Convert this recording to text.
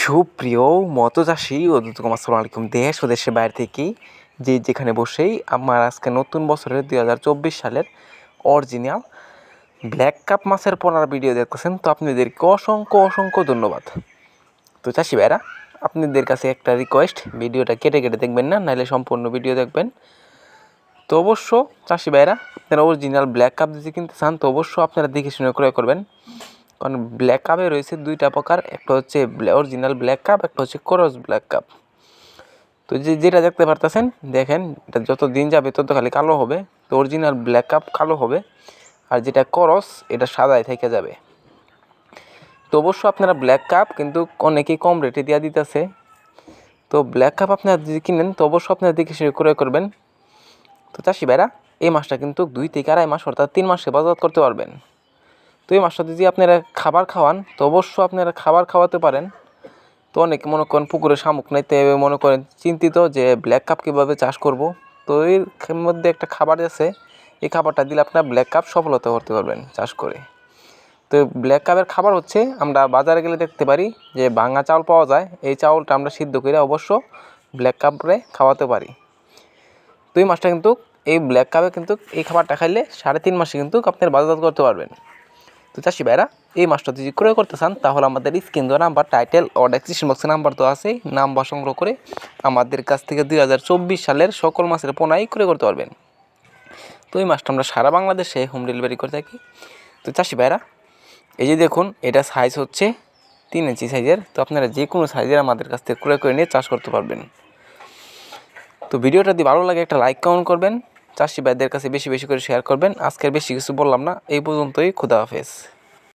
সুপ্রিয় মতচাষী ও আসসালামু আলাইকুম। দেশ ও দেশের বাইরে থেকেই যেখানে বসেই আমার আজকে নতুন বছরের 2024 সালের অরিজিনাল ব্ল্যাক কাপ মাছের পোনার ভিডিও দেখতেছেন, তো আপনাদেরকে অসংখ্য ধন্যবাদ। তো চাষি ভাইরা, আপনাদের কাছে একটা রিকোয়েস্ট, ভিডিওটা কেটে দেখবেন না, নাহলে সম্পূর্ণ ভিডিও দেখবেন। তো অবশ্য চাষি ভাইরা, আপনারা অরিজিনাল ব্ল্যাক কাপ যদি কিনতে চান তো অবশ্য আপনারা দেখে শুনে ক্রয় করবেন, কারণ ব্ল্যাক কাপে রয়েছে দুইটা প্রকার, একটা হচ্ছে অরিজিনাল ব্ল্যাক কাপ, একটা হচ্ছে ক্রস ব্ল্যাক কাপ। তো যেটা দেখতে পারতেছেন, দেখেন এটা যত দিন যাবে তত খালি কালো হবে। তো অরিজিনাল ব্ল্যাক কাপ কালো হবে, আর যেটা ক্রস এটা সাদাই থেকে যাবে। তো অবশ্য আপনারা ব্ল্যাক কাপ কিন্তু অনেকেই কম রেটে দিয়ে দিতেছে। তো ব্ল্যাক কাপ আপনারা যদি কিনেন তো অবশ্যই আপনারা দেখে শুনে ক্রয় করবেন। তো চাষি ভাইরা, এই মাছটা কিন্তু 2 থেকে 2.5 মাস অর্থাৎ 3 মাসে বাজারজাত করতে পারবেন। তো এই মাছটা যদি আপনারা খাবার খাওয়ান তো অবশ্যই আপনারা খাবার খাওয়াতে পারেন। তো অনেকে মনে করেন পুকুরে শামুক নাইতে মনে করেন চিন্তিত যে ব্ল্যাক কাপ কীভাবে চাষ করব। তো এর মধ্যে একটা খাবার আছে, এই খাবারটা দিলে আপনার ব্ল্যাক কাপ সফলতা করতে পারবেন চাষ করে। তো ব্ল্যাক কাপের খাবার হচ্ছে, আমরা বাজারে গেলে দেখতে পারি যে ভাঙা চাউল পাওয়া যায়, এই চাউলটা আমরা সিদ্ধ করে অবশ্য ব্ল্যাক কাপে খাওয়াতে পারি। তো এই মাছটা কিন্তু এই ব্ল্যাক কাপে কিন্তু এই খাবারটা খাইলে 3.5 মাসে কিন্তু আপনার বাজারজাত করতে পারবেন। তো চাষি ভাইরা, এই মাছটা যদি ক্রয় করতে চান তাহলে আমাদের স্ক্রিন দেওয়া নাম্বার, টাইটেল ও ডেসক্রিপশন বক্সে নাম্বার তো আছে, নাম্বার সংগ্রহ করে আমাদের কাছ থেকে 2024 সালের সকল মাছের পোনাই ক্রয় করতে পারবেন। তো এই মাছটা আমরা সারা বাংলাদেশে হোম ডেলিভারি করে থাকি। তো চাষি ভাইরা, এই যে দেখুন, এটা সাইজ হচ্ছে 3 ইঞ্চি সাইজের। তো আপনারা যে কোনো সাইজের আমাদের কাছ থেকে ক্রয় করে নিয়ে চাষ করতে পারবেন। তো ভিডিওটা যদি ভালো লাগে একটা লাইক কমেন্ট করবেন, চাষি ভাইদের কাছে বেশি করে শেয়ার করবেন। আজকের বেশি কিছু বললাম না, এই পর্যন্তই। খুদা হাফেজ।